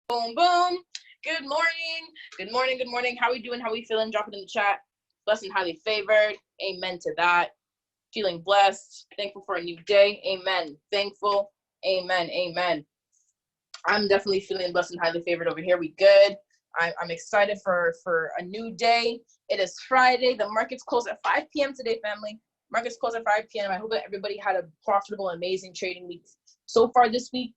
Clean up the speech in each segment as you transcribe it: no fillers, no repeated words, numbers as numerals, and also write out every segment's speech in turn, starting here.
Boom, boom. Good morning. Good morning. Good morning. How we doing? How we feeling? Drop it in the chat. Blessed and highly favored. Amen to that. Feeling blessed. Thankful for a new day. Amen. Thankful. Amen. Amen. I'm definitely feeling blessed and highly favored over here. We good. I'm excited for a new day. It is Friday. The markets close at 5 p.m. today, family. Markets close at 5 p.m. I hope that everybody had a profitable, amazing trading week so far this week.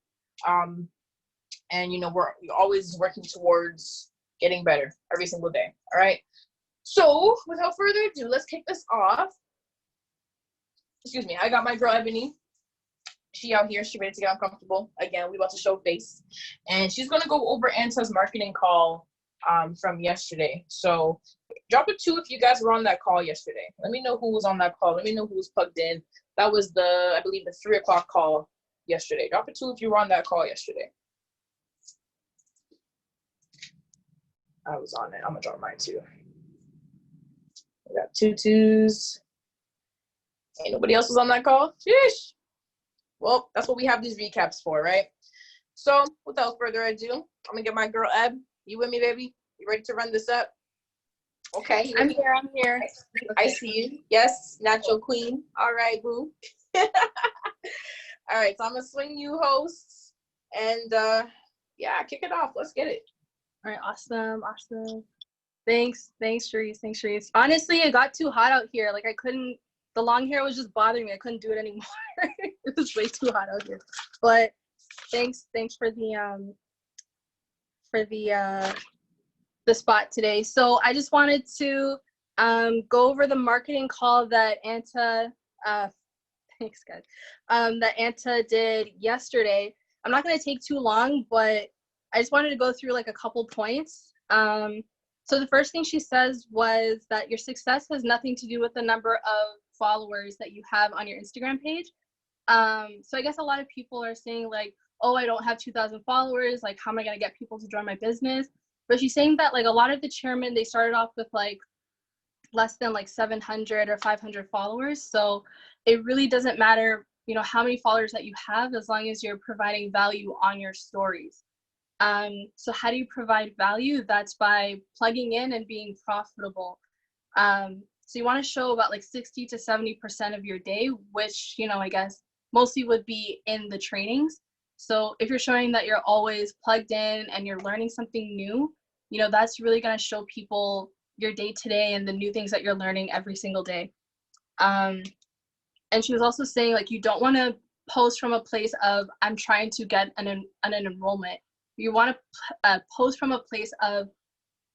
And we're always working towards getting better every single day. All right. So without further ado, let's kick this off. Excuse me. I got my girl Ebony. She out here. She ready to get uncomfortable. Again, we about to show face. And she's going to go over Anta's marketing call from yesterday. So drop a 2 if you guys were on that call yesterday. Let me know who was on that call. Let me know who was plugged in. That was I believe the 3 o'clock call yesterday. Drop a 2 if you were on that call yesterday. I was on it. I'm going to drop mine too. We got 2 2s. Ain't nobody else was on that call? Sheesh. Well, that's what we have these recaps for, right? So, without further ado, I'm going to get my girl Eb. You with me, baby? You ready to run this up? Okay. I'm here. I see you. Yes, natural queen. All right, boo. All right, so I'm going to swing you hosts. And, yeah, kick it off. Let's get it. All right, awesome. Thanks, Reese. Honestly, it got too hot out here. Like, I couldn't, the long hair was just bothering me. I couldn't do it anymore. It was way too hot out here. But thanks for the spot today. So I just wanted to go over the marketing call that Anta, thanks guys, that Anta did yesterday. I'm not going to take too long, but I just wanted to go through like a couple points. So the first thing she says was that your success has nothing to do with the number of followers that you have on your Instagram page. So I guess a lot of people are saying like, oh, I don't have 2,000 followers. Like, how am I going to get people to join my business? But she's saying that like a lot of the chairmen, they started off with like less than like 700 or 500 followers. So it really doesn't matter, how many followers that you have, as long as you're providing value on your stories. So how do you provide value? That's by plugging in and being profitable. So you want to show about like 60 to 70% of your day, which, I guess mostly would be in the trainings. So if you're showing that you're always plugged in and you're learning something new, that's really going to show people your day to day and the new things that you're learning every single day. And she was also saying like, you don't want to post from a place of, I'm trying to get an enrollment. You want to post from a place of,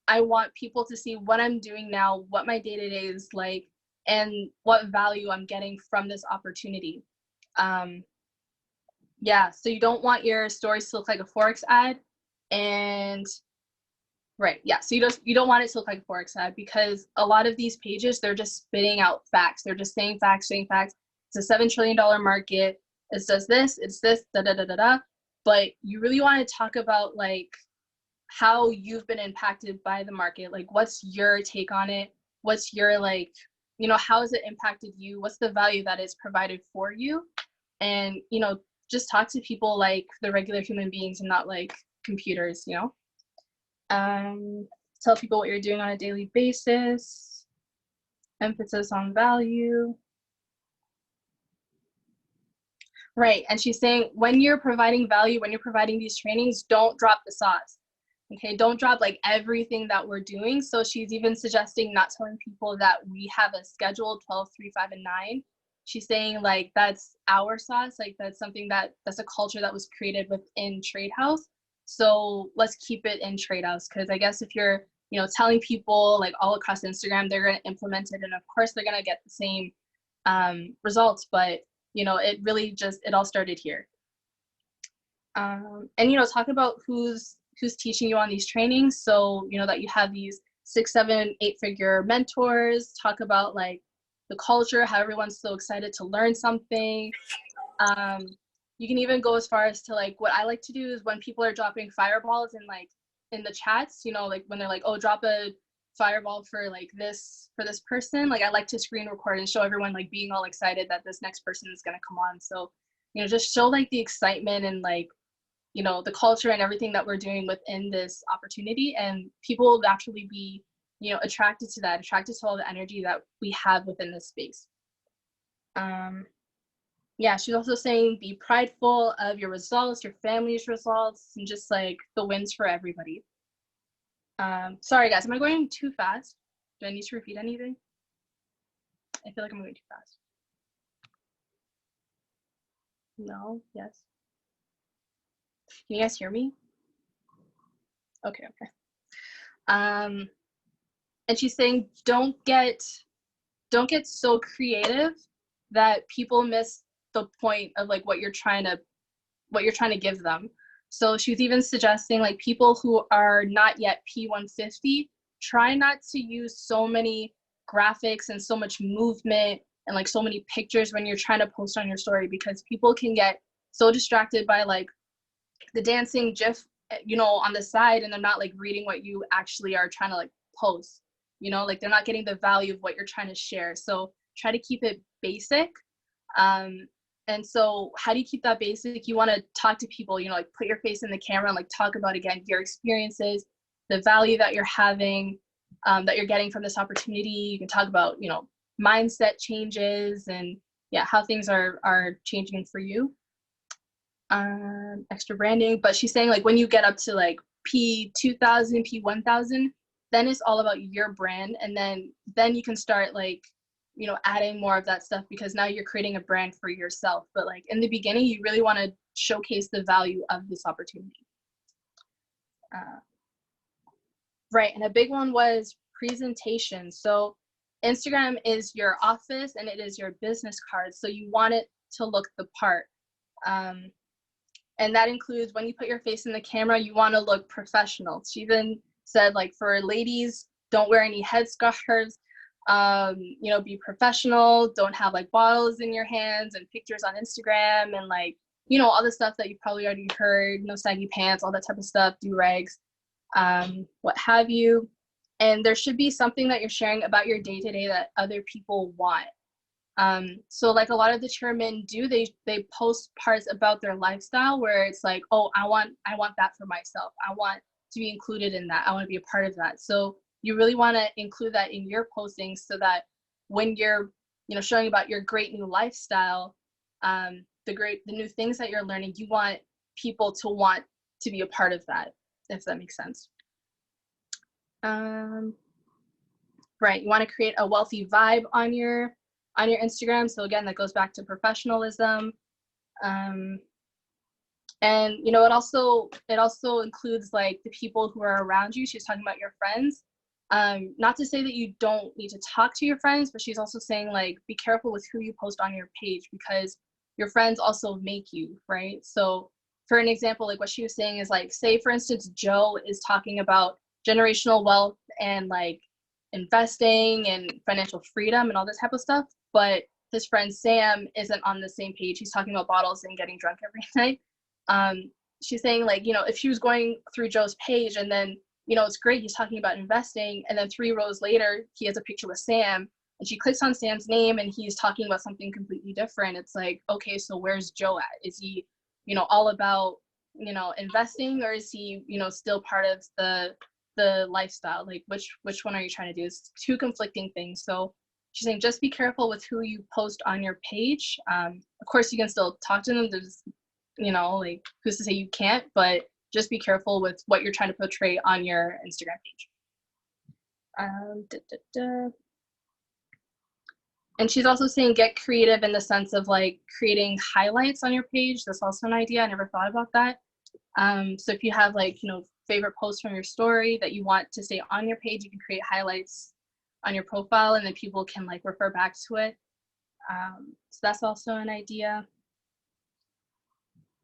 I want people to see what I'm doing now, what my day-to-day is like, and what value I'm getting from this opportunity. Yeah, so you don't want your stories to look like a Forex ad. And right, yeah, so you don't want it to look like a Forex ad, because a lot of these pages, they're just spitting out facts. They're just saying facts. It's a $7 trillion market. It says this, it's this, da-da-da-da-da. But you really want to talk about like how you've been impacted by the market. Like, what's your take on it? What's your like, how has it impacted you? What's the value that is provided for you? And, just talk to people like the regular human beings and not like computers, Tell people what you're doing on a daily basis. Emphasis on value. Right, and she's saying when you're providing value, when you're providing these trainings, don't drop the sauce. Okay, don't drop like everything that we're doing. So she's even suggesting not telling people that we have a schedule 12, 3, 5, and 9. She's saying like that's our sauce, like that's something that's a culture that was created within Trade House. So let's keep it in Trade House, because I guess if you're telling people like all across Instagram, they're going to implement it, and of course they're going to get the same results, but it really just, it all started here. And talk about who's teaching you on these trainings, so that you have these 6, 7, 8-figure mentors. Talk about like the culture, how everyone's so excited to learn something. You can even go as far as to like, what I like to do is when people are dropping fireballs in the chats, like when they're like, oh, drop a fireball for like this person, like I like to screen record and show everyone like being all excited that this next person is going to come on. So just show like the excitement and like you know, the culture and everything that we're doing within this opportunity, and people will naturally be, you know, attracted to that, attracted to all the energy that we have within this space. Yeah, she's also saying be prideful of your results, your family's results, and just like the wins for everybody. Sorry guys, am I going too fast? Do I need to repeat anything? I feel like I'm going too fast. No, yes. Can you guys hear me? Okay. And she's saying don't get so creative that people miss the point of like what you're trying to give them. So she was even suggesting like people who are not yet P150, try not to use so many graphics and so much movement and like so many pictures when you're trying to post on your story, because people can get so distracted by like the dancing gif, you know, on the side, and they're not like reading what you actually are trying to like post, you know, like they're not getting the value of what you're trying to share. So try to keep it basic. And so how do you keep that basic? You want to talk to people, you know, like put your face in the camera and like talk about, again, your experiences, the value that you're having, that you're getting from this opportunity. You can talk about, you know, mindset changes and yeah, how things are changing for you. Extra branding, but she's saying like when you get up to like P2000, P1000, then it's all about your brand, and then you can start like, you know, adding more of that stuff, because now you're creating a brand for yourself. But like in the beginning, you really want to showcase the value of this opportunity. Right, and a big one was presentation. So Instagram is your office and it is your business card, so you want it to look the part. And that includes when you put your face in the camera, you want to look professional. She even said like for ladies, don't wear any headscarves, you know, be professional, don't have like bottles in your hands and pictures on Instagram and like, you know, all the stuff that you probably already heard, no saggy pants, all that type of stuff, do-rags, what have you. And there should be something that you're sharing about your day-to-day that other people want. So like a lot of the chairmen do, they post parts about their lifestyle where it's like, oh, I want that for myself. I want to be included in that. I want to be a part of that. So you really want to include that in your postings so that when you're, you know, showing about your great new lifestyle, the new things that you're learning, you want people to want to be a part of that, if that makes sense. Right, you want to create a wealthy vibe on your Instagram. So again, that goes back to professionalism. And you know, it also includes like the people who are around you. She's talking about your friends. Not to say that you don't need to talk to your friends, but she's also saying like be careful with who you post on your page, because your friends also make you, right? So for an example, like what she was saying is like, say for instance, Joe is talking about generational wealth and like investing and financial freedom and all this type of stuff, but his friend Sam isn't on the same page. He's talking about bottles and getting drunk every night. She's saying like, you know, if she was going through Joe's page and then, you know, it's great, he's talking about investing, and then 3 rows later he has a picture with Sam and she clicks on Sam's name and he's talking about something completely different. It's like, okay, so where's Joe at? Is he, you know, all about, you know, investing, or is he, you know, still part of the lifestyle? Like which one are you trying to do? It's 2 conflicting things. So she's saying just be careful with who you post on your page. Of course you can still talk to them, there's, you know, like who's to say you can't, but just be careful with what you're trying to portray on your Instagram page. And she's also saying get creative in the sense of like creating highlights on your page. That's also an idea. I never thought about that. So if you have like, you know, favorite posts from your story that you want to stay on your page, you can create highlights on your profile and then people can like refer back to it. So that's also an idea.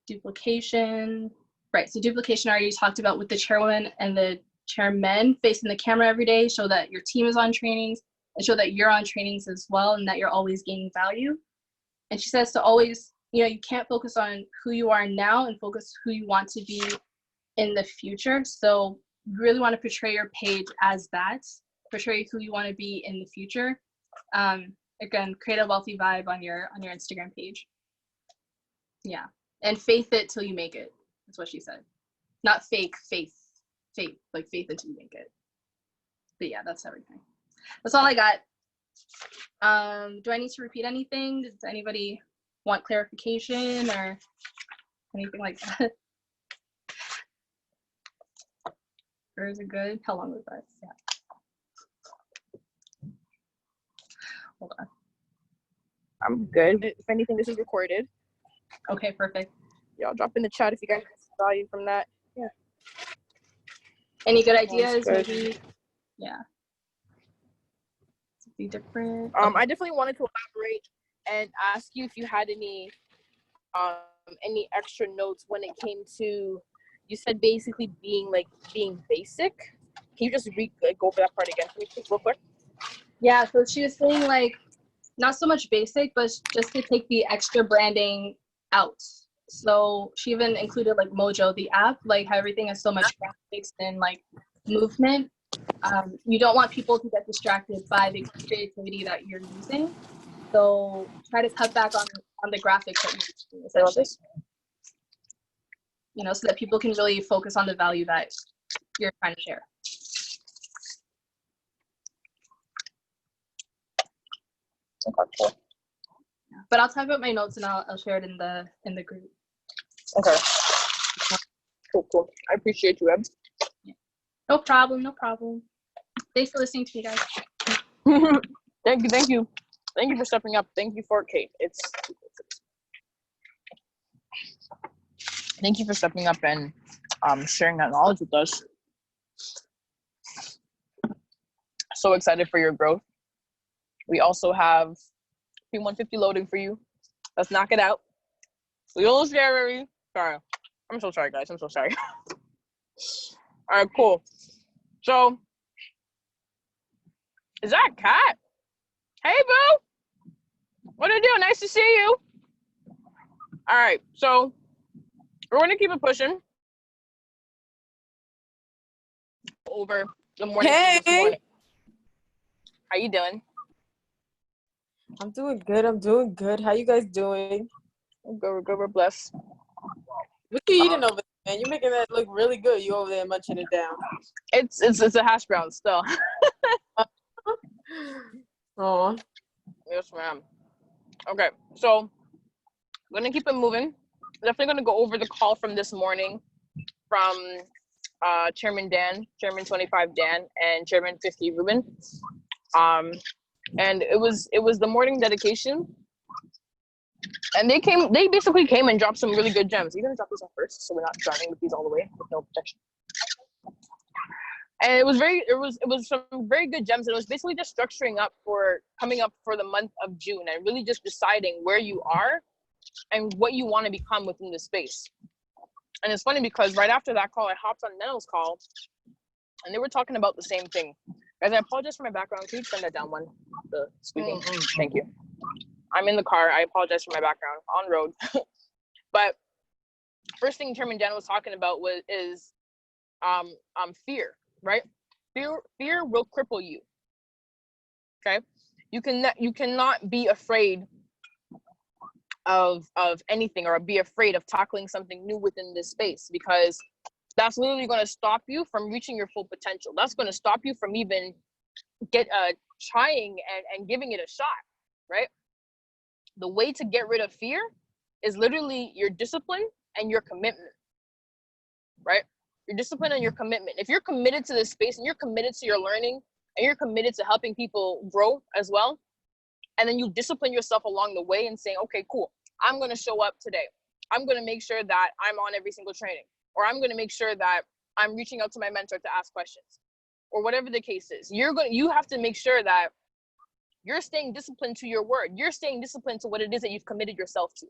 Duplication, right? So duplication I already talked about with the chairwoman and the chairmen facing the camera every day, show that your team is on trainings and show that you're on trainings as well and that you're always gaining value. And she says to always, you know, you can't focus on who you are now and focus who you want to be in the future. So you really want to portray your page as that, portray who you want to be in the future. Again, create a wealthy vibe on your Instagram page. Yeah, and faith it till you make it. That's what she said. Not fake, faith. Faith, like faith until you make it. But yeah, that's everything. That's all I got. Do I need to repeat anything? Does anybody want clarification or anything like that? Or is it good? How long was that? Yeah. Hold on. I'm good. If anything, this is recorded. Okay, perfect. Y'all drop in the chat if you guys get some value from that. Yeah. Any good ideas? Good. Maybe. Yeah. Be different. I definitely wanted to elaborate and ask you if you had any extra notes when it came to, you said basically being basic. Can you just go over that part again for me real quick? Yeah, so she was saying like not so much basic, but just to take the extra branding out. So she even included like Mojo, the app, like how everything has so much graphics and like movement. You don't want people to get distracted by the creativity that you're using. So try to cut back on the graphics that you're using, essentially. You know, so that people can really focus on the value that you're trying to share. Okay, cool. But I'll type up my notes and I'll share it in the group. Okay. Cool. I appreciate you, Eb. Yeah. No problem. Thanks for listening to me, guys. Thank you for stepping up. Thank you for Kate. Thank you for stepping up and sharing that knowledge with us. So excited for your growth. We also have P150 loading for you. Let's knock it out. We all scary. Sorry. I'm so sorry, guys. I'm so sorry. All right, cool. So, is that a cat? Hey, boo. What are you doing? Nice to see you. All right, so we're going to keep it pushing. Over the morning. Hey. How you doing? I'm doing good. How you guys doing? We're good. We're blessed. What you eating over there, man? You're making that look really good. You over there munching it down. It's a hash brown still. Oh. Yes, ma'am. Okay, so we're gonna keep it moving. Definitely gonna go over the call from this morning from Chairman Dan, Chairman 25 Dan, and Chairman 50 Ruben. And it was the morning dedication. And they basically came and dropped some really good gems. You're gonna drop these off first, so we're not driving with these all the way with no protection. And it was some very good gems. And it was basically just structuring up for coming up for the month of June and really just deciding where you are and what you want to become within the space. And it's funny because right after that call, I hopped on Nell's call, and they were talking about the same thing. Guys, I apologize for my background. Can you turn that down one? The squeaking. Thank you. I'm in the car. I apologize for my background on road. But first thing Chairman Dan was talking about is fear, right? Fear will cripple you. Okay, you cannot be afraid of anything or be afraid of tackling something new within this space, because that's literally going to stop you from reaching your full potential. That's going to stop you from even trying and giving it a shot, right? The way to get rid of fear is literally your discipline and your commitment, right? Your discipline and your commitment. If you're committed to this space and you're committed to your learning and you're committed to helping people grow as well, and then you discipline yourself along the way and saying, okay, cool, I'm going to show up today. I'm going to make sure that I'm on every single training, or I'm going to make sure that I'm reaching out to my mentor to ask questions, or whatever the case is. You have to make sure that you're staying disciplined to your word. You're staying disciplined to what it is that you've committed yourself to,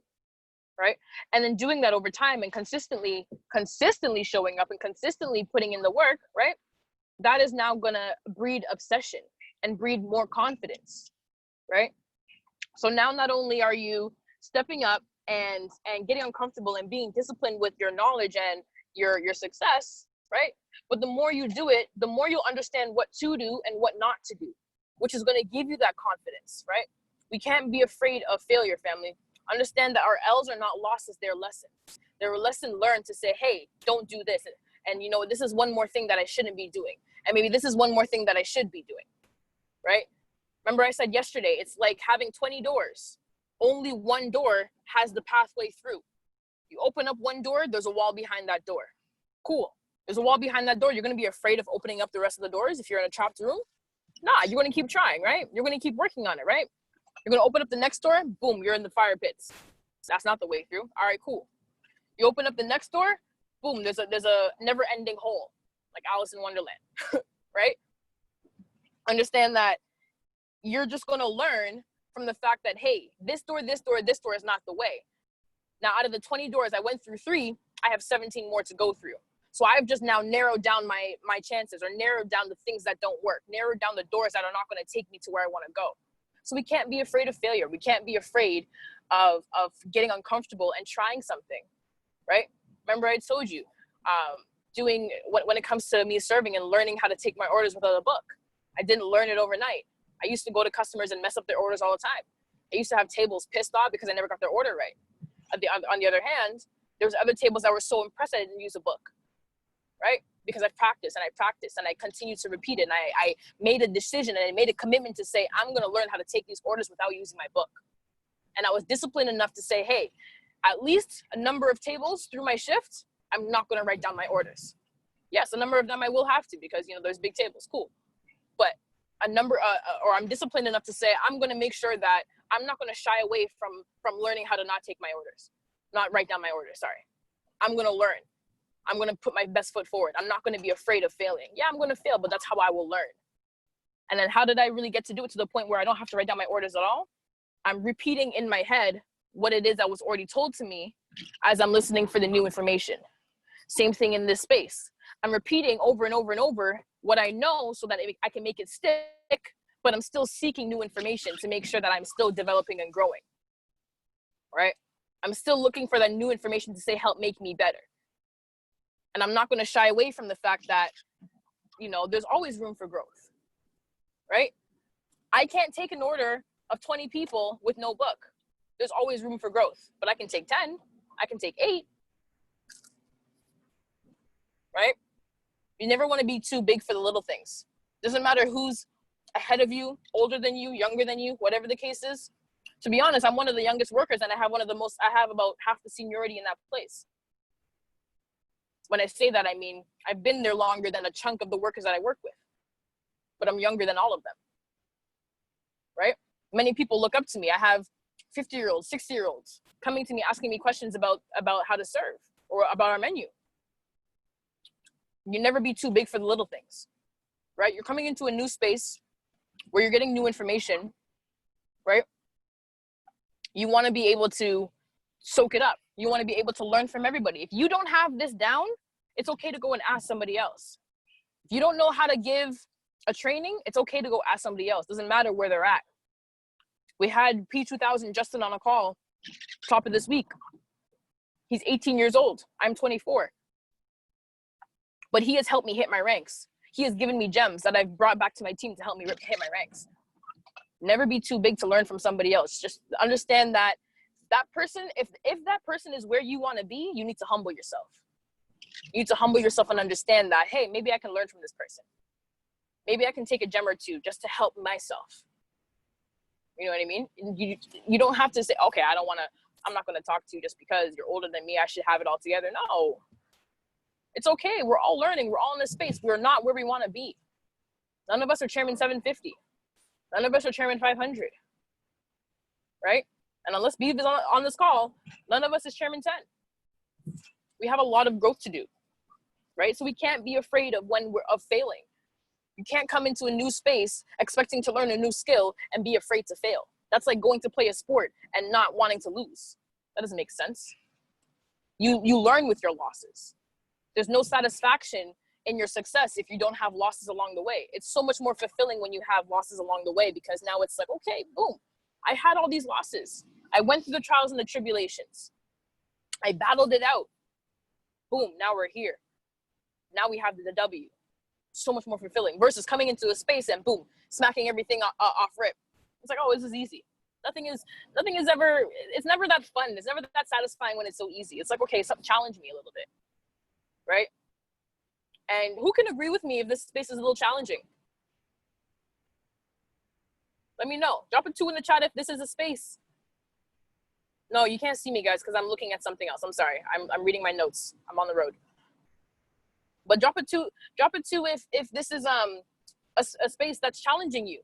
right? And then doing that over time and consistently showing up and consistently putting in the work, right? That is now going to breed obsession and breed more confidence, right? So now not only are you stepping up and getting uncomfortable and being disciplined with your knowledge and your success, right? But the more you do it, the more you'll understand what to do and what not to do, which is going to give you that confidence, right? We can't be afraid of failure, family. Understand that our L's are not losses, they're lessons. They're a lesson learned to say, hey, don't do this. And, you know, this is one more thing that I shouldn't be doing. And maybe this is one more thing that I should be doing, right? Remember I said yesterday, it's like having 20 doors. Only one door has the pathway through. You open up one door, there's a wall behind that door. Cool. There's a wall behind that door. You're going to be afraid of opening up the rest of the doors if you're in a trapped room? Nah, you're going to keep trying, right? You're going to keep working on it, right? You're going to open up the next door, boom, you're in the fire pits. That's not the way through. All right, cool. You open up the next door, boom, there's a never-ending hole, like Alice in Wonderland, right? Understand that you're just going to learn from the fact that, hey, this door is not the way. Now, out of the 20 doors, I went through 3, I have 17 more to go through. So I've just now narrowed down my chances, or narrowed down the things that don't work, narrowed down the doors that are not going to take me to where I want to go. So we can't be afraid of failure. We can't be afraid of getting uncomfortable and trying something, right? Remember I told you, doing when it comes to me serving and learning how to take my orders without a book. I didn't learn it overnight. I used to go to customers and mess up their orders all the time. I used to have tables pissed off because I never got their order right. On the other hand, there was other tables that were so impressed I didn't use a book, right? Because I practiced and I continued to repeat it. And I made a decision and I made a commitment to say, I'm going to learn how to take these orders without using my book. And I was disciplined enough to say, hey, at least a number of tables through my shift, I'm not going to write down my orders. Yes, a number of them I will have to, because, you know, there's big tables, cool. But a number, or I'm disciplined enough to say, I'm going to make sure that I'm not going to shy away from learning how to not take my orders, not write down my orders, sorry. I'm going to learn. I'm going to put my best foot forward. I'm not going to be afraid of failing. Yeah, I'm going to fail, but that's how I will learn. And then how did I really get to do it to the point where I don't have to write down my orders at all? I'm repeating in my head what it is that was already told to me as I'm listening for the new information. Same thing in this space. I'm repeating over and over and over what I know so that I can make it stick, but I'm still seeking new information to make sure that I'm still developing and growing, right? I'm still looking for that new information to say, help make me better. And I'm not going to shy away from the fact that, you know, there's always room for growth, right? I can't take an order of 20 people with no book. There's always room for growth, but I can take 10, I can take 8, right? You never want to be too big for the little things. Doesn't matter who's ahead of you, older than you, younger than you, whatever the case is. To be honest, I'm one of the youngest workers, and I have about half the seniority in that place. When I say that, I mean, I've been there longer than a chunk of the workers that I work with, but I'm younger than all of them, right? Many people look up to me. I have 50-year-olds, 60-year-olds coming to me, asking me questions about how to serve or about our menu. You never be too big for the little things, right? You're coming into a new space where you're getting new information, right? You want to be able to soak it up. You want to be able to learn from everybody. If you don't have this down, it's okay to go and ask somebody else. If you don't know how to give a training, it's okay to go ask somebody else. Doesn't matter where they're at. We had P2000 Justin on a call top of this week. He's 18 years old. I'm 24. But he has helped me hit my ranks. He has given me gems that I've brought back to my team to help me hit my ranks. Never be too big to learn from somebody else. Just understand that that person, if that person is where you want to be, you need to humble yourself. You need to humble yourself and understand that, hey, maybe I can learn from this person. Maybe I can take a gem or two just to help myself. You know what I mean? You don't have to say, okay, I'm not going to talk to you just because you're older than me. I should have it all together. No. It's okay. We're all learning. We're all in this space. We're not where we want to be. None of us are chairman 750. None of us are chairman 500. Right? And unless Beav is on this call, none of us is chairman 10. We have a lot of growth to do. Right? So we can't be afraid of failing. You can't come into a new space expecting to learn a new skill and be afraid to fail. That's like going to play a sport and not wanting to lose. That doesn't make sense. You learn with your losses. There's no satisfaction in your success if you don't have losses along the way. It's so much more fulfilling when you have losses along the way, because now it's like, okay, boom, I had all these losses. I went through the trials and the tribulations. I battled it out. Boom, now we're here. Now we have the W. So much more fulfilling versus coming into a space and boom, smacking everything off rip. It's like, oh, this is easy. Nothing is ever, it's never that fun. It's never that satisfying when it's so easy. It's like, okay, challenge me a little bit, right? And who can agree with me if this space is a little challenging? Let me know. Drop a 2 in the chat if this is a space. No, you can't see me, guys, because I'm looking at something else. I'm sorry. I'm reading my notes. I'm on the road. But drop a 2 if this is a space that's challenging you.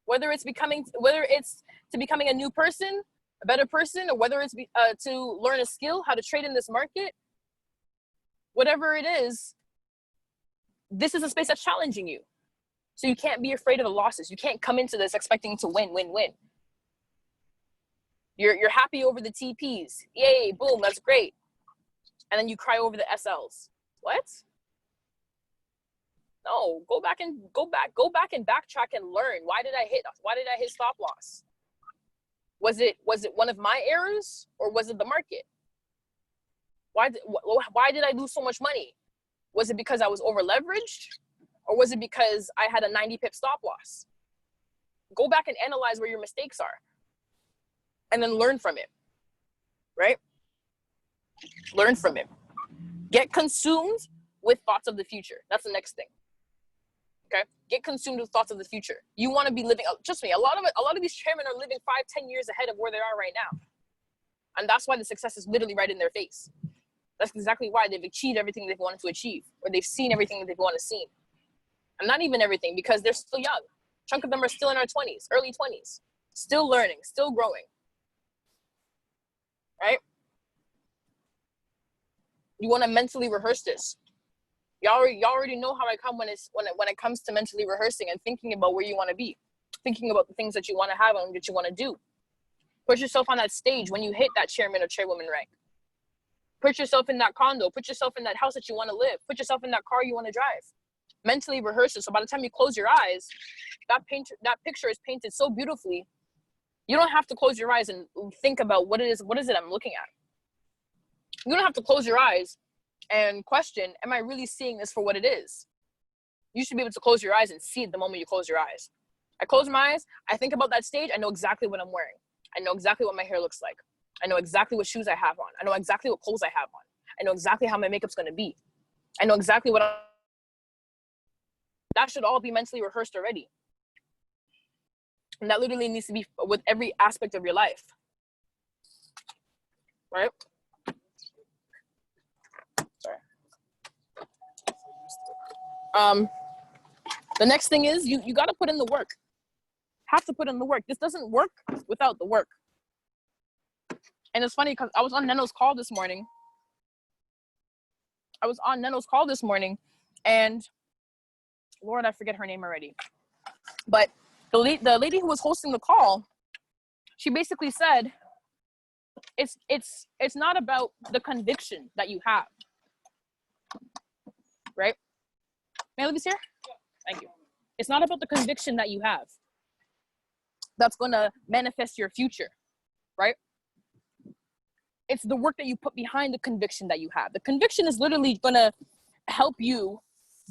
Whether it's to becoming a new person, a better person, or whether it's to learn a skill, how to trade in this market, whatever it is, this is a space that's challenging you. So you can't be afraid of the losses. You can't come into this expecting to win. You're happy over the TPs. Yay, boom, that's great. And then you cry over the SLs. What? No, go back and backtrack and learn. Why did I hit stop loss? Was it one of my errors, or was it the market? Why did I lose so much money? Was it because I was over leveraged, or was it because I had a 90 pip stop loss? Go back and analyze where your mistakes are, and then learn from it, right? Learn from it. Get consumed with thoughts of the future. That's the next thing. Okay, get consumed with thoughts of the future. You want to be living. Trust me, a lot of these chairmen are living 5-10 years ahead of where they are right now, and that's why the success is literally right in their face. That's exactly why they've achieved everything they've wanted to achieve, or they've seen everything that they've wanted to see. And not even everything, because they're still young. A chunk of them are still in our 20s, early 20s, still learning, still growing. You want to mentally rehearse this. Y'all already know how I come when it comes to mentally rehearsing and thinking about where you want to be, thinking about the things that you want to have and that you want to do. Put yourself on that stage when you hit that chairman or chairwoman rank. Put yourself in that condo. Put yourself in that house that you want to live. Put yourself in that car you want to drive. Mentally rehearse it. So by the time you close your eyes, that picture is painted so beautifully. You don't have to close your eyes and think about what it is I'm looking at. You don't have to close your eyes and question, am I really seeing this for what it is? You should be able to close your eyes and see it the moment you close your eyes. I close my eyes, I think about that stage, I know exactly what I'm wearing. I know exactly what my hair looks like. I know exactly what shoes I have on. I know exactly what clothes I have on. I know exactly how my makeup's gonna be. I know exactly that should all be mentally rehearsed already. And that literally needs to be with every aspect of your life, right? The next thing is you got to put in the work. Have to put in the work. This doesn't work without the work. And it's funny because I was on Neno's call this morning. And Lord, I forget her name already. But the lady who was hosting the call, she basically said, it's not about the conviction that you have, right? May I leave this here? Thank you. It's not about the conviction that you have that's going to manifest your future, right? It's the work that you put behind the conviction that you have. The conviction is literally going to help you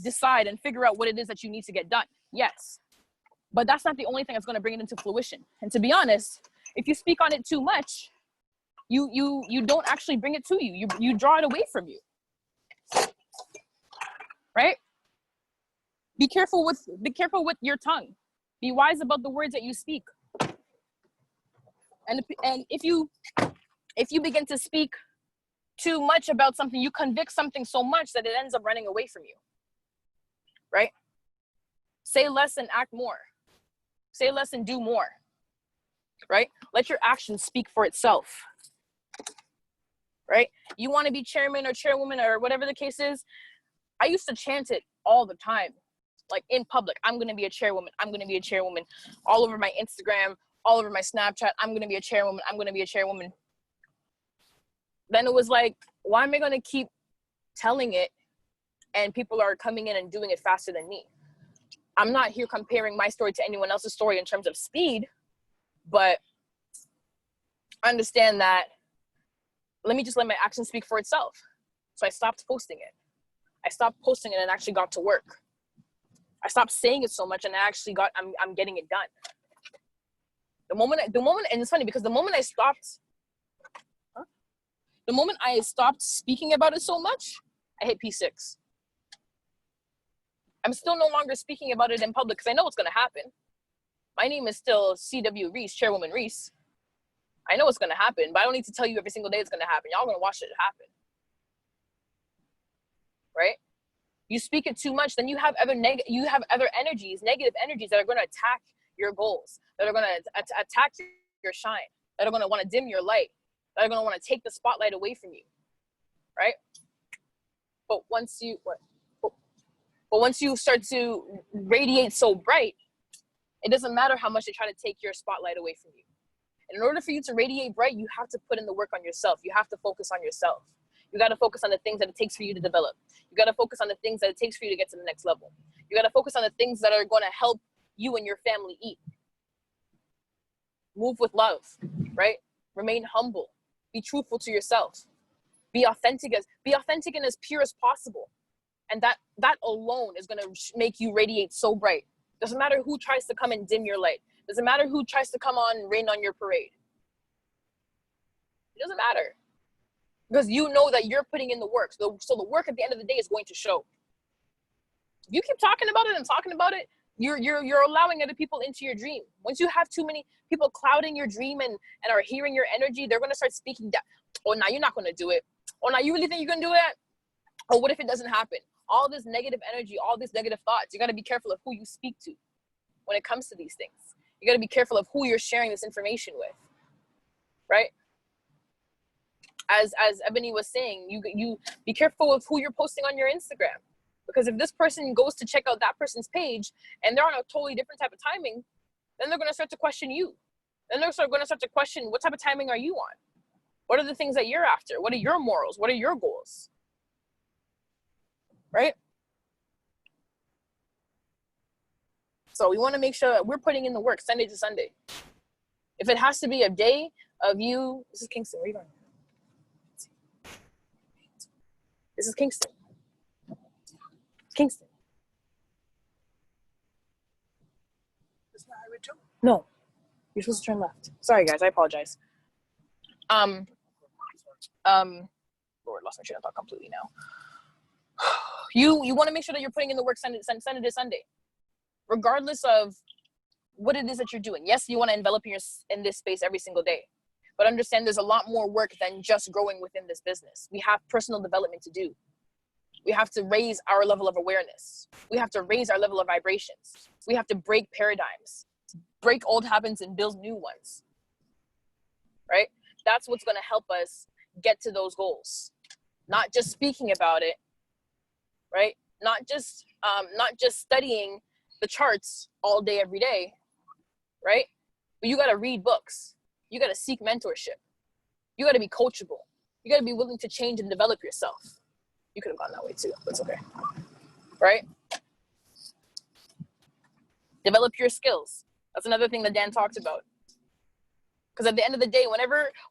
decide and figure out what it is that you need to get done. Yes. But that's not the only thing that's going to bring it into fruition. And to be honest, if you speak on it too much, you don't actually bring it to you. You draw it away from you. Right? Be careful with your tongue. Be wise about the words that you speak. And if you begin to speak too much about something, you convict something so much that it ends up running away from you. Right? Say less and act more. Say less and do more. Right? Let your actions speak for itself. Right? You want to be chairman or chairwoman or whatever the case is. I used to chant it all the time. Like in public, I'm going to be a chairwoman. I'm going to be a chairwoman. All over my Instagram, all over my Snapchat, I'm going to be a chairwoman. I'm going to be a chairwoman. Then it was like, why am I going to keep telling it and people are coming in and doing it faster than me? I'm not here comparing my story to anyone else's story in terms of speed, but understand that let my action speak for itself. So I stopped posting it. I stopped posting it and actually got to work. I stopped saying it so much and I'm getting it done. And it's funny because the moment I stopped speaking about it so much, I hit P6. I'm still no longer speaking about it in public because I know what's going to happen. My name is still CW Reese, Chairwoman Reese. I know what's going to happen, but I don't need to tell you every single day it's going to happen. Y'all going to watch it happen. Right? You speak it too much, then you have other energies, negative energies that are going to attack your goals, that are going to attack your shine, that are going to want to dim your light, that are going to want to take the spotlight away from you. Right? But once you start to radiate so bright, it doesn't matter how much they try to take your spotlight away from you. And in order for you to radiate bright, you have to put in the work on yourself. You have to focus on yourself. You got to focus on the things that it takes for you to develop. You got to focus on the things that it takes for you to get to the next level. You got to focus on the things that are going to help you and your family eat. Move with love, right? Remain humble. Be truthful to yourself. Be authentic and as pure as possible. And that alone is going to make you radiate so bright. Doesn't matter who tries to come and dim your light. Doesn't matter who tries to come on and rain on your parade. It doesn't matter. Because you know that you're putting in the work. So the work at the end of the day is going to show. If you keep talking about it, you're allowing other people into your dream. Once you have too many people clouding your dream and are hearing your energy, they're going to start speaking down. Oh, now you're not going to do it. Oh, now you really think you're going to do that? Oh, what if it doesn't happen? All this negative energy, all these negative thoughts. You got to be careful of who you speak to when it comes to these things. You got to be careful of who you're sharing this information with, right? As Ebony was saying, you be careful of who you're posting on your Instagram, because if this person goes to check out that person's page and they're on a totally different type of timing, then they're going to start to question you. Then they're going to start to question, what type of timing are you on? What are the things that you're after? What are your morals? What are your goals? Right? So we want to make sure that we're putting in the work Sunday to Sunday. If it has to be a day of you, this is Kingston, where are you going? This is Kingston. Kingston. Isn't that Highway 2? No, you're supposed to turn left. Sorry guys, I apologize. Lord, lost my train of thought completely now. You want to make sure that you're putting in the work Sunday to Sunday, regardless of what it is that you're doing. Yes, you want to envelop in this space every single day, but understand there's a lot more work than just growing within this business. We have personal development to do. We have to raise our level of awareness. We have to raise our level of vibrations. We have to break paradigms, break old habits and build new ones, right? That's what's going to help us get to those goals. Not just speaking about it, right? Not just studying the charts all day, every day, right? But you got to read books. You got to seek mentorship. You got to be coachable. You got to be willing to change and develop yourself. You could have gone that way too, but it's okay, right? Develop your skills. That's another thing that Dan talked about. Because at the end of the day,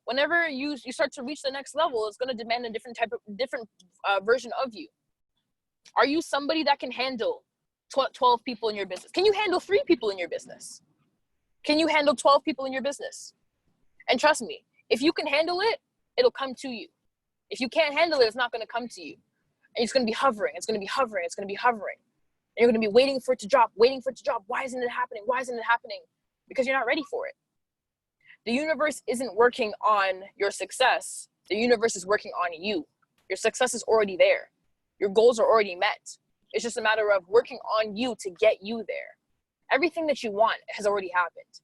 whenever you start to reach the next level, it's going to demand a different version of you. Are you somebody that can handle 12 people in your business? Can you handle 3 people in your business? Can you handle 12 people in your business? And trust me, if you can handle it, it'll come to you. If you can't handle it, it's not going to come to you. And it's going to be hovering. It's going to be hovering. It's going to be hovering. And you're going to be waiting for it to drop, waiting for it to drop. Why isn't it happening? Why isn't it happening? Because you're not ready for it. The universe isn't working on your success. The universe is working on you. Your success is already there. Your goals are already met. It's just a matter of working on you to get you there. Everything that you want has already happened.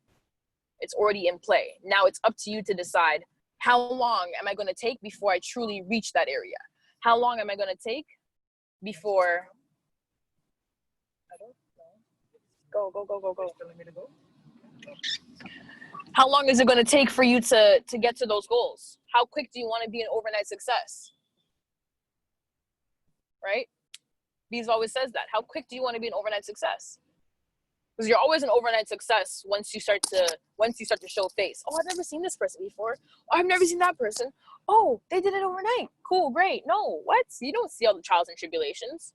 It's already in play. Now it's up to you to decide, how long am I going to take before I truly reach that area? How long am I going to take before... I don't know. Go. Telling me to go? How long is it going to take for you to get to those goals? How quick do you want to be an overnight success? Right? Bees always says that. How quick do you want to be an overnight success? Because you're always an overnight success once you start to show face. Oh, I've never seen this person before. Oh, I've never seen that person. Oh, they did it overnight. Cool, great. No, what? You don't see all the trials and tribulations.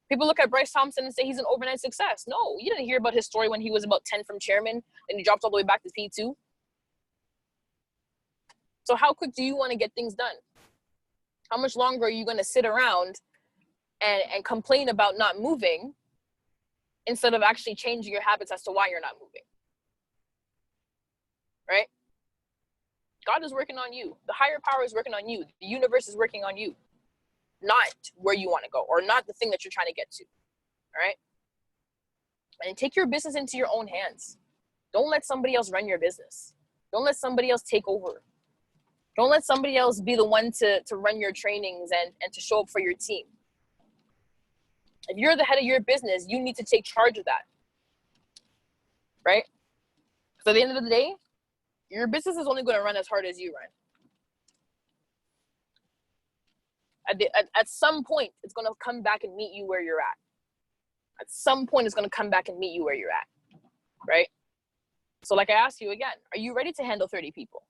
People look at Bryce Thompson and say he's an overnight success. No, you didn't hear about his story when he was about 10 from chairman and he dropped all the way back to P2. So how quick do you want to get things done? How much longer are you going to sit around and complain about not moving instead of actually changing your habits as to why you're not moving? Right? God is working on you. The higher power is working on you. The universe is working on you, not where you want to go or not the thing that you're trying to get to. All right? And take your business into your own hands. Don't let somebody else run your business. Don't let somebody else take over. Don't let somebody else be the one to run your trainings and to show up for your team. If you're the head of your business, you need to take charge of that. Right? So at the end of the day, your business is only going to run as hard as you run. At some point, it's going to come back and meet you where you're at. At some point, it's going to come back and meet you where you're at. Right? So like I asked you again, are you ready to handle 30 people?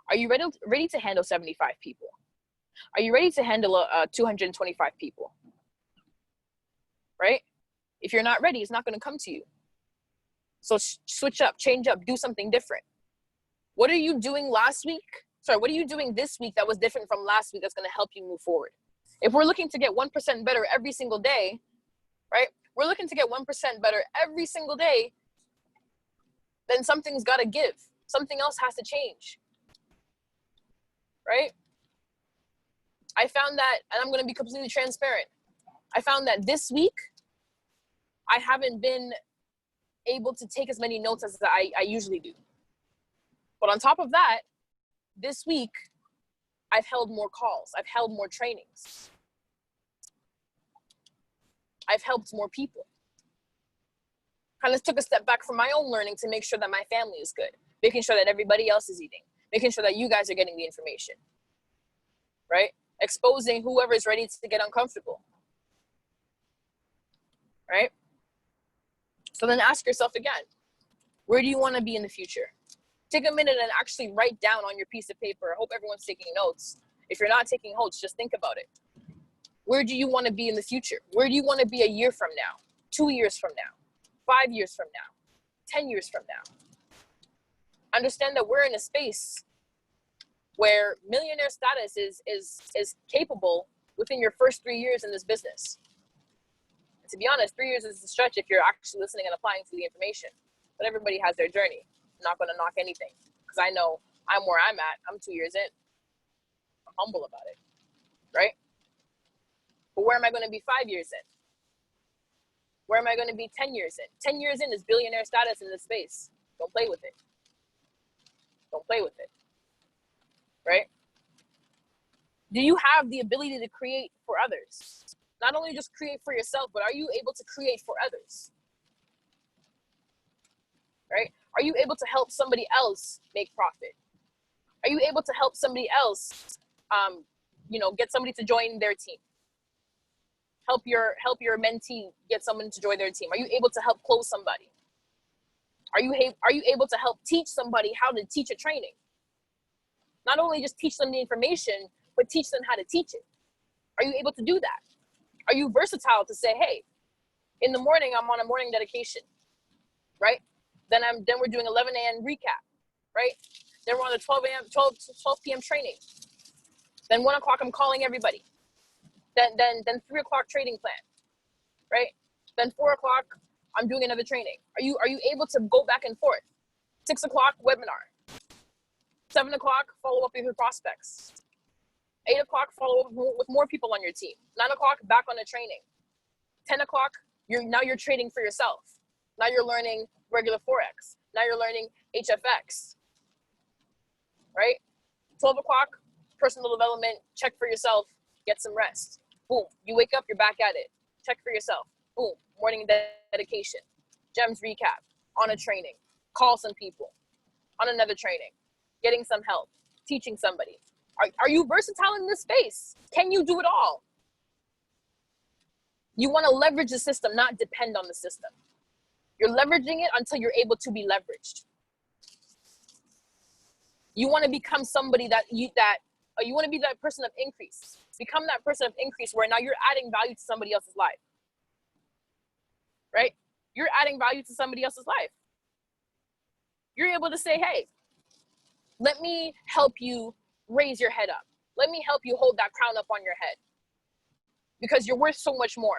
Are you ready to handle 75 people? Are you ready to handle 225 people? Right? If you're not ready, it's not going to come to you. So switch up, change up, do something different. What are you doing last week? Sorry, what are you doing this week that was different from last week that's going to help you move forward? If we're looking to get 1% better every single day, right? We're looking to get 1% better every single day, then something's got to give. Something else has to change. Right? I found that, and I'm going to be completely transparent. I found that this week, I haven't been able to take as many notes as I usually do. But on top of that, this week, I've held more calls. I've held more trainings. I've helped more people. Kind of took a step back from my own learning to make sure that my family is good, making sure that everybody else is eating, making sure that you guys are getting the information, right? Exposing whoever is ready to get uncomfortable, right? So then ask yourself again, where do you want to be in the future? Take a minute and actually write down on your piece of paper. I hope everyone's taking notes. If you're not taking notes, just think about it. Where do you want to be in the future? Where do you want to be a year from now, 2 years from now, 5 years from now, 10 years from now? Understand that we're in a space where millionaire status is capable within your first 3 years in this business. And to be honest, 3 years is a stretch if you're actually listening and applying to the information. But everybody has their journey. I'm not going to knock anything because I know I'm where I'm at. I'm 2 years in. I'm humble about it, right? But where am I going to be 5 years in? Where am I going to be 10 years in? 10 years in is billionaire status in this space. Don't play with it. Don't play with it. Right? Do you have the ability to create for others? Not only just create for yourself, but are you able to create for others? Right? Are you able to help somebody else make profit? Are you able to help somebody else, get somebody to join their team? Help your mentee get someone to join their team. Are you able to help close somebody? Are you able to help teach somebody how to teach a training? Not only just teach them the information, but teach them how to teach it. Are you able to do that? Are you versatile to say, hey, in the morning, I'm on a morning dedication, right? Then we're doing 11 a.m. recap, right? Then we're on the 12 p.m. training. Then 1 o'clock, I'm calling everybody. Then 3 o'clock trading plan, right? Then 4 o'clock, I'm doing another training. Are you able to go back and forth? 6 o'clock, webinar. 7 o'clock, follow up with your prospects. 8 o'clock, follow up with more people on your team. 9 o'clock, back on the training. 10 o'clock, you're trading for yourself. Now you're learning regular Forex. Now you're learning HFX, right? 12 o'clock, personal development, check for yourself, get some rest. Boom, you wake up, you're back at it. Check for yourself. Boom, morning dedication. Gems recap, on a training. Call some people, on another training. Getting some help, teaching somebody. Are you versatile in this space? Can you do it all? You want to leverage the system, not depend on the system. You're leveraging it until you're able to be leveraged. You want to become somebody you want to be that person of increase. Become that person of increase where now you're adding value to somebody else's life. right? You're adding value to somebody else's life. You're able to say, hey, let me help you raise your head up. Let me help you hold that crown up on your head, because you're worth so much more.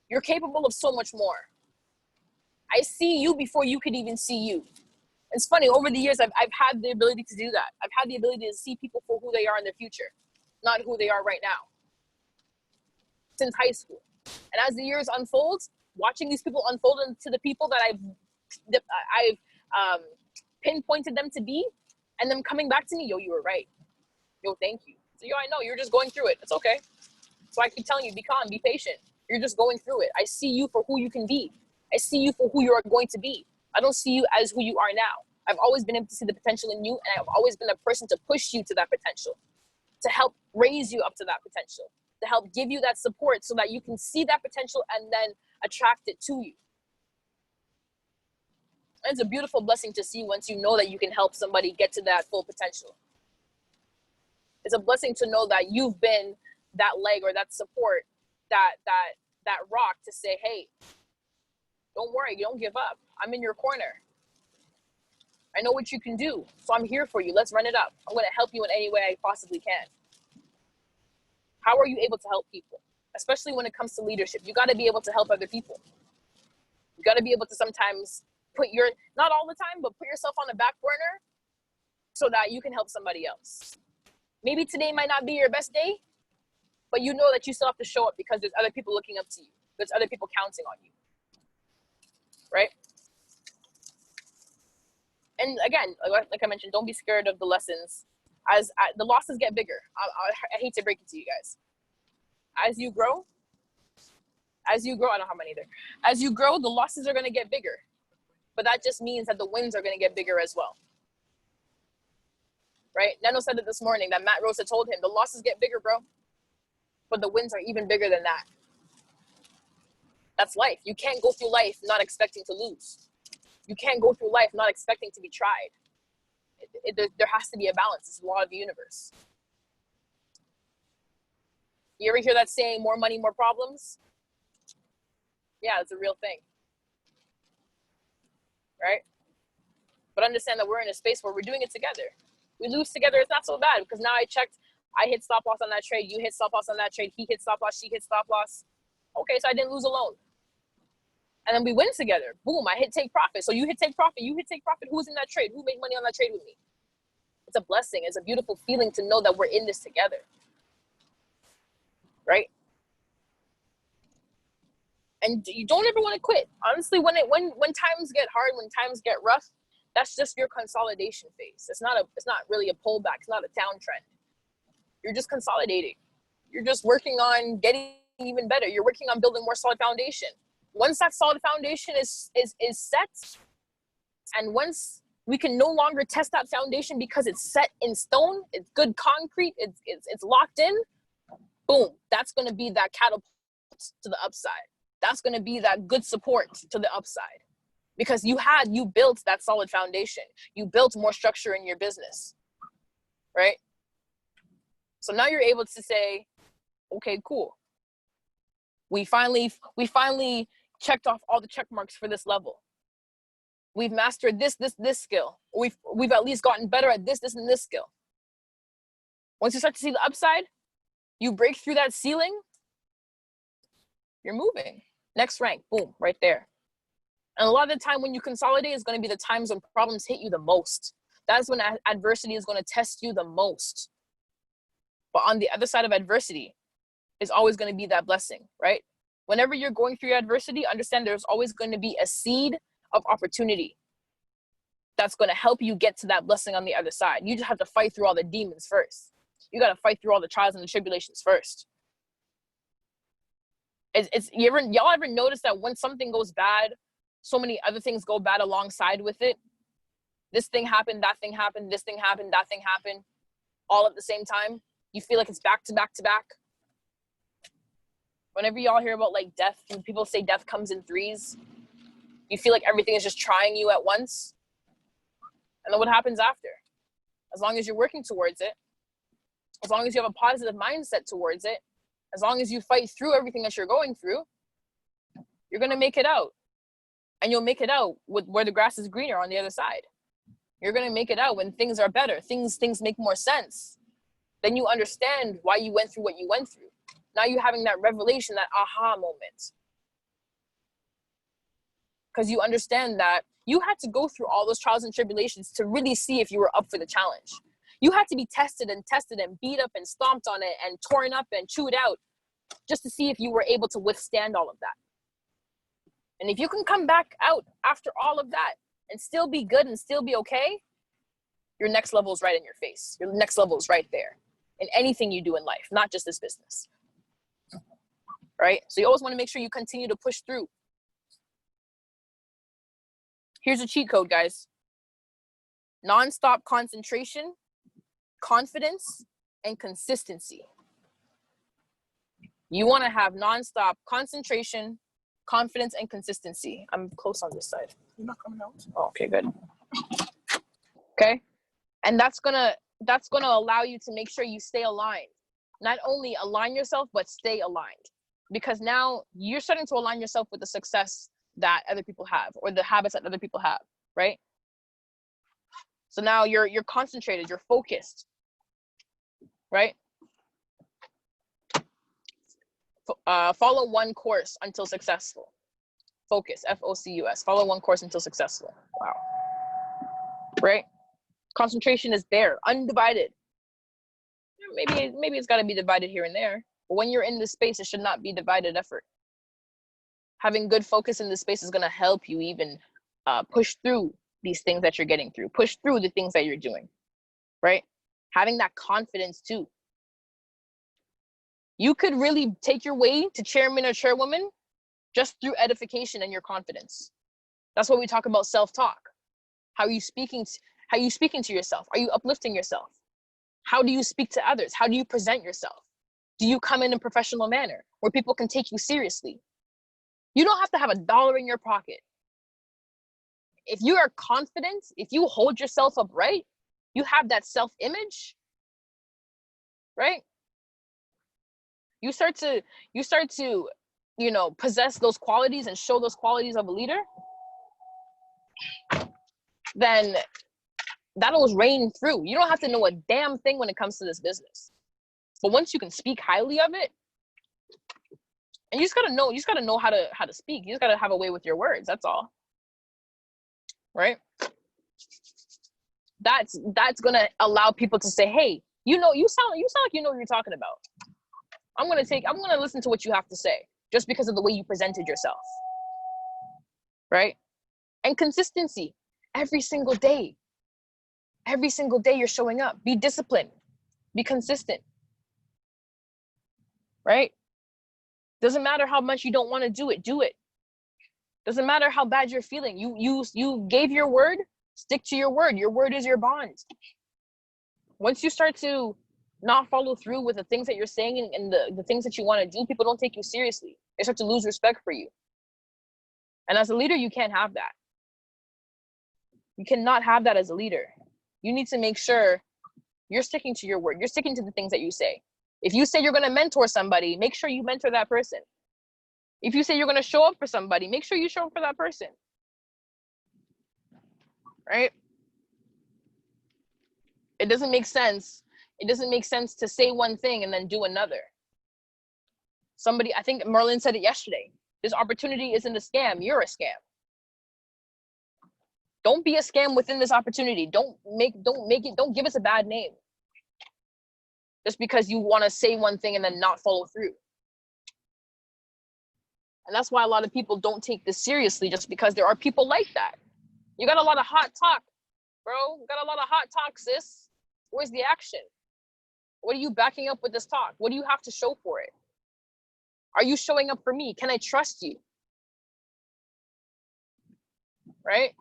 You're capable of so much more. I see you before you could even see you. It's funny, over the years, I've had the ability to do that. I've had the ability to see people for who they are in the future, not who they are right now, since high school. And as the years unfold, watching these people unfold into the people that I've pinpointed them to be, and them coming back to me, yo, you were right. Yo, thank you. So, yo, I know, you're just going through it. It's okay. So I keep telling you, be calm, be patient. You're just going through it. I see you for who you can be. I see you for who you are going to be. I don't see you as who you are now. I've always been able to see the potential in you, and I've always been a person to push you to that potential, to help raise you up to that potential, to help give you that support so that you can see that potential and then attract it to you. And it's a beautiful blessing to see once you know that you can help somebody get to that full potential. It's a blessing to know that you've been that leg or that support, that rock to say, hey, don't worry, don't give up. I'm in your corner. I know what you can do, so I'm here for you. Let's run it up. I'm going to help you in any way I possibly can. How are you able to help people? Especially when it comes to leadership. You got to be able to help other people. You got to be able to sometimes not all the time, but put yourself on the back burner so that you can help somebody else. Maybe today might not be your best day, but you know that you still have to show up because there's other people looking up to you. There's other people counting on you, right? And again, like I mentioned, don't be scared of the lessons. As the losses get bigger, I hate to break it to you guys. As you grow, I don't have money either. As you grow, the losses are going to get bigger. But that just means that the wins are going to get bigger as well. Right? Nano said it this morning that Matt Rose had told him, the losses get bigger, bro. But the wins are even bigger than that. That's life. You can't go through life not expecting to lose. You can't go through life not expecting to be tried. There has to be a balance. It's the law of the universe. You ever hear that saying, more money, more problems? Yeah, it's a real thing. Right? But understand that we're in a space where we're doing it together. We lose together, it's not so bad, because now I checked, I hit stop loss on that trade, you hit stop loss on that trade, he hit stop loss, she hit stop loss. Okay, so I didn't lose alone. And then we win together. Boom, I hit take profit. So you hit take profit, Who's in that trade? Who made money on that trade with me? It's a blessing. It's a beautiful feeling to know that we're in this together. Right? And you don't ever want to quit. Honestly, when times get hard, when times get rough, that's just your consolidation phase. It's not really a pullback. It's not a downtrend. You're just consolidating. You're just working on getting even better. You're working on building more solid foundation. Once that solid foundation is set, and once we can no longer test that foundation because it's set in stone, it's good concrete, it's locked in, boom, that's going to be that catapult to the upside. That's going to be that good support to the upside. Because you built that solid foundation. You built more structure in your business, right? So now you're able to say, okay, cool. We finally checked off all the check marks for this level. We've mastered this skill. We've at least gotten better at this and this skill. Once you start to see the upside, you break through that ceiling, you're moving. Next rank, boom, right there. And a lot of the time when you consolidate is going to be the times when problems hit you the most. That's when adversity is going to test you the most. But on the other side of adversity is always going to be that blessing, right? Whenever you're going through your adversity, understand there's always going to be a seed of opportunity that's going to help you get to that blessing on the other side. You just have to fight through all the demons first. You got to fight through all the trials and the tribulations first. Y'all ever notice that when something goes bad, so many other things go bad alongside with it? This thing happened, that thing happened, this thing happened, that thing happened, all at the same time. You feel like it's back to back to back. Whenever y'all hear about like death, when people say death comes in threes, you feel like everything is just trying you at once. And then what happens after? As long as you're working towards it, as long as you have a positive mindset towards it, as long as you fight through everything that you're going through, You're going to make it out. And you'll make it out with where the grass is greener on the other side. You're going to make it out when things are better. Things make more sense. Then you understand why you went through what you went through. Now you're having that revelation, that aha moment. Because you understand that you had to go through all those trials and tribulations to really see if you were up for the challenge. You had to be tested and beat up and stomped on it and torn up and chewed out just to see if you were able to withstand all of that. And if you can come back out after all of that and still be good and still be okay, your next level is right in your face. Your next level is right there in anything you do in life, not just this business. Right? So you always want to make sure you continue to push through. Here's a cheat code, guys. Non-stop concentration, confidence, and consistency. You want to have non-stop concentration, confidence, and consistency. I'm close on this side. You're not coming out. Oh, okay, good. Okay. And that's gonna allow you to make sure you stay aligned. Not only align yourself, but stay aligned. Because now you're starting to align yourself with the success that other people have, or the habits that other people have, right? So now you're concentrated, you're focused, right? Follow one course until successful. Focus, Focus. Follow one course until successful. Wow. Right? Concentration is there, undivided. Maybe it's got to be divided here and there. But when you're in this space, it should not be divided effort. Having good focus in this space is going to help you even push through these things that you're getting through, push through the things that you're doing, right? Having that confidence too. You could really take your way to chairman or chairwoman just through edification and your confidence. That's what we talk about self-talk. How are you speaking to yourself? Are you uplifting yourself? How do you speak to others? How do you present yourself? Do you come in a professional manner where people can take you seriously? You don't have to have $1 in your pocket. If you are confident, if you hold yourself up right, you have that self-image, right? You start to, you know, possess those qualities and show those qualities of a leader, then that'll reign through. You don't have to know a damn thing when it comes to this business. But once you can speak highly of it, and you just gotta know how to speak. You just gotta have a way with your words. That's all. Right? That's gonna allow people to say, hey, you sound like you know what you're talking about. I'm gonna listen to what you have to say just because of the way you presented yourself. Right? And consistency. Every single day you're showing up. Be disciplined. Be consistent. Right? Doesn't matter how much you don't want to do it. Doesn't matter how bad you're feeling. You gave your word, stick to your word. Your word is your bond. Once you start to not follow through with the things that you're saying and the things that you want to do, people don't take you seriously. They start to lose respect for you. And as a leader, you can't have that. You cannot have that as a leader. You need to make sure you're sticking to your word. You're sticking to the things that you say. If you say you're going to mentor somebody, make sure you mentor that person. If you say you're going to show up for somebody, make sure you show up for that person. Right? It doesn't make sense. It doesn't make sense to say one thing and then do another. I think Merlin said it yesterday. This opportunity isn't a scam. You're a scam. Don't be a scam within this opportunity. Don't give us a bad name. Just because you want to say one thing and then not follow through. And that's why a lot of people don't take this seriously, just because there are people like that. You got a lot of hot talk, bro. You got a lot of hot talk, sis. Where's the action? What are you backing up with this talk? What do you have to show for it? Are you showing up for me? Can I trust you? Right?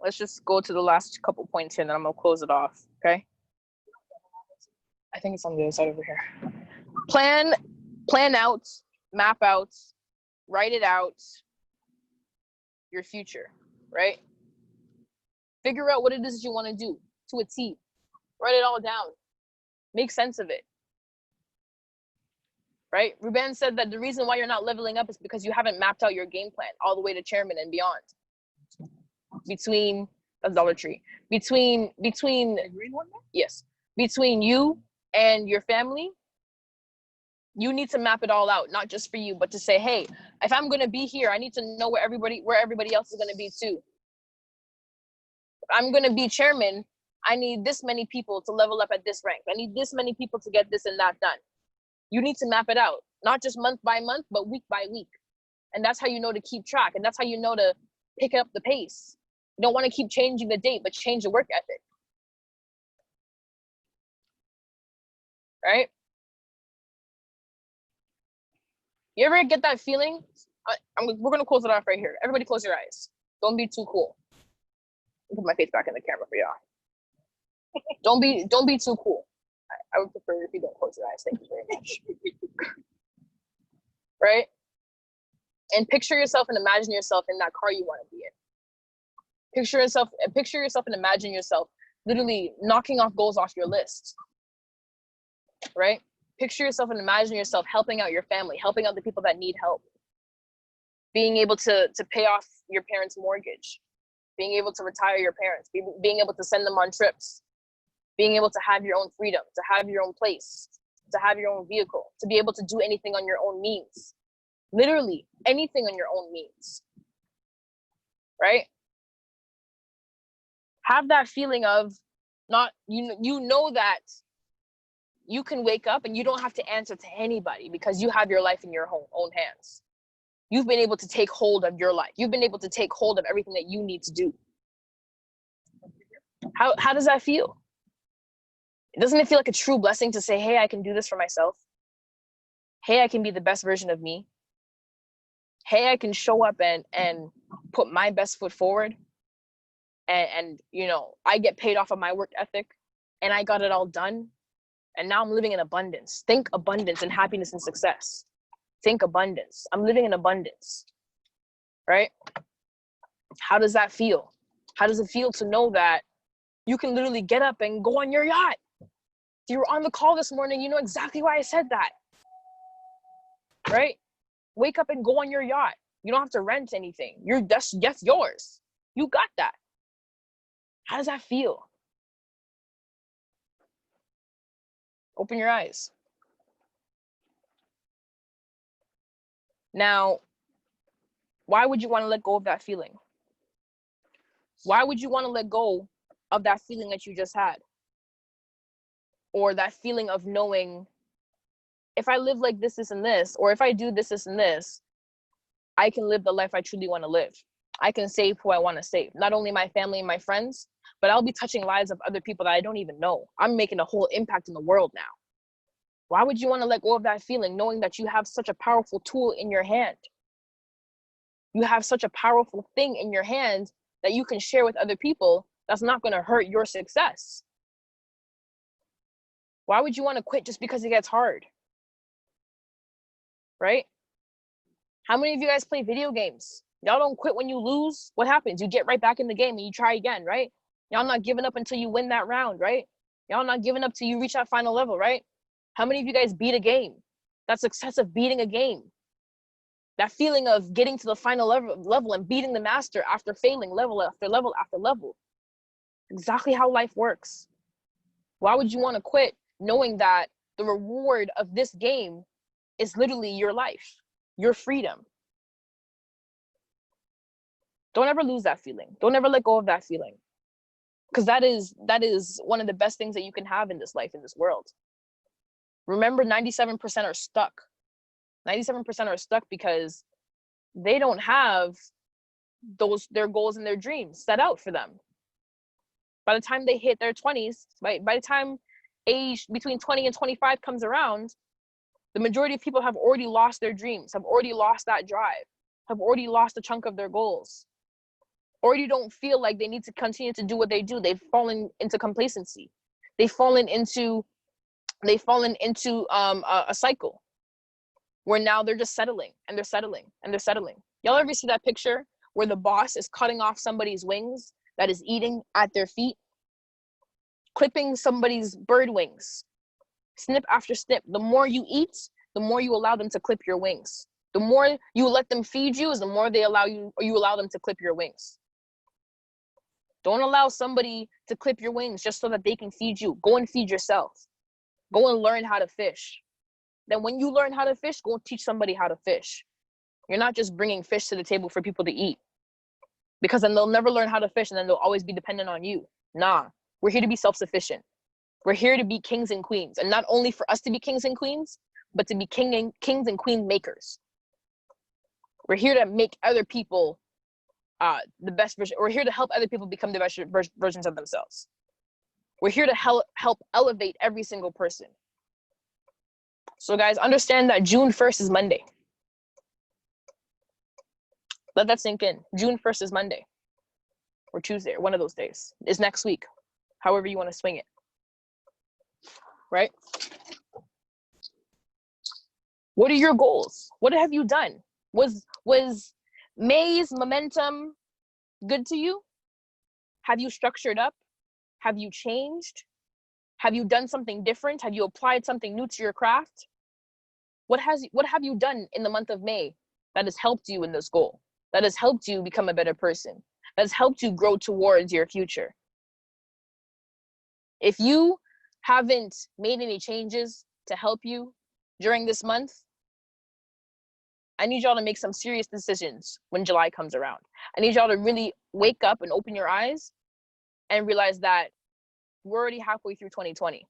Let's just go to the last couple points here, and then I'm gonna close it off, okay? I think it's on the other side over here. Plan out, map out, write it out, your future, right? Figure out what it is you want to do to a T. Write it all down. Make sense of it. right? Ruben said that the reason why you're not leveling up is because you haven't mapped out your game plan all the way to chairman and beyond. Between a Dollar Tree, between The green one there? yes, between you and your family, you need to map it all out, not just for you, but to say, hey, if I'm gonna be here, I need to know where everybody else is gonna be too. If I'm gonna be chairman, I need this many people to level up at this rank. I need this many people to get this and that done. You need to map it out, not just month by month, but week by week. And that's how you know to keep track. And that's how you know to pick up the pace. You don't want to keep changing the date, but change the work ethic. Right? You ever get that feeling? We're going to close it off right here. Everybody close your eyes. Don't be too cool. I'll put my face back in the camera for y'all. Don't be too cool. I would prefer if you don't close your eyes. Thank you very much. Right? And picture yourself and imagine yourself in that car you want to be in. Picture yourself and imagine yourself literally knocking off goals off your list. Right? Picture yourself and imagine yourself helping out your family, helping out the people that need help. Being able to pay off your parents' mortgage. Being able to retire your parents. Being able to send them on trips. Being able to have your own freedom, to have your own place, to have your own vehicle, to be able to do anything on your own means. Literally anything on your own means. Right? Have that feeling of not, you know that you can wake up and you don't have to answer to anybody because you have your life in your own hands. You've been able to take hold of your life. You've been able to take hold of everything that you need to do. How does that feel? Doesn't it feel like a true blessing to say, hey, I can do this for myself? Hey, I can be the best version of me. Hey, I can show up and put my best foot forward. And you know, I get paid off of my work ethic and I got it all done. And now I'm living in abundance. Think abundance and happiness and success. Think abundance. I'm living in abundance. Right? How does that feel? How does it feel to know that you can literally get up and go on your yacht? If you were on the call this morning, you know exactly why I said that. Right? Wake up and go on your yacht. You don't have to rent anything. That's yours. You got that. How does that feel? Open your eyes. Now, why would you want to let go of that feeling? Why would you want to let go of that feeling that you just had? Or that feeling of knowing, if I live like this, and this, or if I do this, and this, I can live the life I truly want to live. I can save who I want to save. Not only my family and my friends, but I'll be touching lives of other people that I don't even know. I'm making a whole impact in the world now. Why would you want to let go of that feeling, knowing that you have such a powerful tool in your hand? You have such a powerful thing in your hand that you can share with other people that's not going to hurt your success. Why would you want to quit just because it gets hard? Right? How many of you guys play video games? Y'all don't quit when you lose. What happens? You get right back in the game and you try again, right? Y'all not giving up until you win that round, right? Y'all not giving up till you reach that final level, right? How many of you guys beat a game? That success of beating a game. That feeling of getting to the final level and beating the master after failing level after level after level. Exactly how life works. Why would you want to quit knowing that the reward of this game is literally your life, your freedom? Don't ever lose that feeling. Don't ever let go of that feeling. Because that is one of the best things that you can have in this life, in this world. Remember, 97% are stuck. 97% are stuck because they don't have their goals and their dreams set out for them. By the time they hit their 20s, by the time age between 20 and 25 comes around, the majority of people have already lost their dreams, have already lost that drive, have already lost a chunk of their goals, already don't feel like they need to continue to do what they do. They've fallen into complacency. They've fallen into a cycle where now they're just settling and they're settling and they're settling. Y'all ever see that picture where the boss is cutting off somebody's wings that is eating at their feet? Clipping somebody's bird wings, snip after snip. The more you eat, the more you allow them to clip your wings. The more you let them feed you is the more they allow you, or you allow them to clip your wings. Don't allow somebody to clip your wings just so that they can feed you. Go and feed yourself. Go and learn how to fish. Then when you learn how to fish, go and teach somebody how to fish. You're not just bringing fish to the table for people to eat, because then they'll never learn how to fish and then they'll always be dependent on you. Nah, we're here to be self-sufficient. We're here to be kings and queens, and not only for us to be kings and queens, but to be kings and queen makers. We're here to make other people the best version. We're here to help other people become the best versions of themselves. We're here to help elevate every single person. So guys, understand that June 1st is Monday. Let that sink in. June 1st is Monday or Tuesday, or one of those days. It's next week, however you want to swing it. Right? What are your goals? What have you done? Was May's momentum good to you? Have you structured up? Have you changed? Have you done something different? Have you applied something new to your craft? What have you done in the month of May that has helped you in this goal? That has helped you become a better person? That has helped you grow towards your future? If you haven't made any changes to help you during this month, I need y'all to make some serious decisions when July comes around. I need y'all to really wake up and open your eyes and realize that we're already halfway through 2020.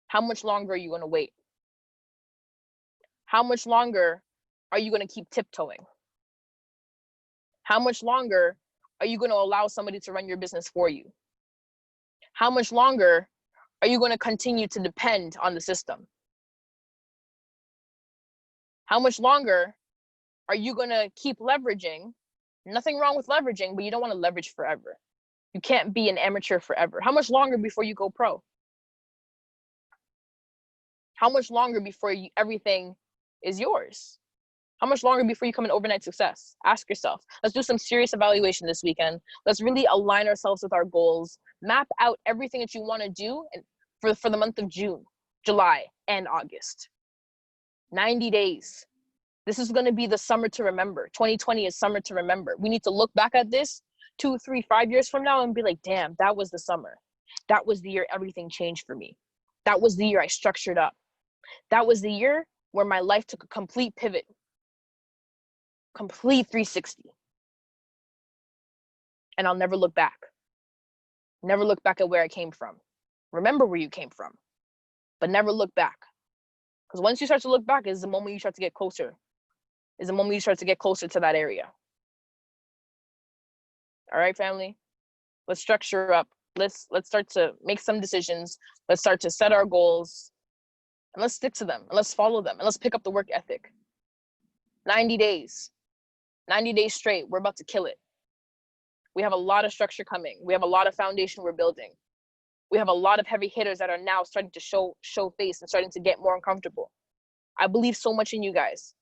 How much longer are you going to wait? How much longer are you going to keep tiptoeing? How much longer are you going to allow somebody to run your business for you? How much longer are you going to continue to depend on the system? How much longer are you going to keep leveraging? Nothing wrong with leveraging, but you don't want to leverage forever. You can't be an amateur forever. How much longer before you go pro? How much longer before everything is yours? How much longer before you become an overnight success? Ask yourself. Let's do some serious evaluation this weekend. Let's really align ourselves with our goals. Map out everything that you want to do for the month of June, July, and August. 90 days. This is going to be the summer to remember. 2020 is summer to remember. We need to look back at this 2, 3, 5 years from now and be like, damn, that was the summer. That was the year everything changed for me. That was the year I structured up. That was the year where my life took a complete pivot, complete 360. And I'll never look back. Never look back at where I came from. Remember where you came from, but never look back. Because once you start to look back is the moment you start to get closer. Is the moment you start to get closer to that area. All right, family, let's structure up. Let's start to make some decisions. Let's start to set our goals, and let's stick to them, and let's follow them, and let's pick up the work ethic. 90 days, 90 days straight. We're about to kill it. We have a lot of structure coming. We have a lot of foundation we're building. We have a lot of heavy hitters that are now starting to show face and starting to get more uncomfortable. I believe so much in you guys.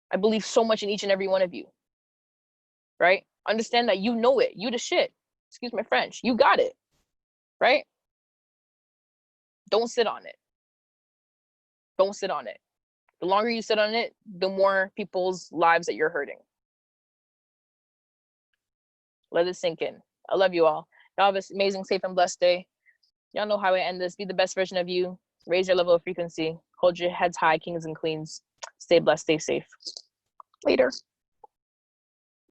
I believe so much in each and every one of you, right? Understand that you know it. You the shit. Excuse my French. You got it, right? Don't sit on it. Don't sit on it. The longer you sit on it, the more people's lives that you're hurting. Let it sink in. I love you all. Y'all have an amazing, safe, and blessed day. Y'all know how I end this. Be the best version of you. Raise your level of frequency. Hold your heads high, kings and queens. Stay blessed, stay safe. Later.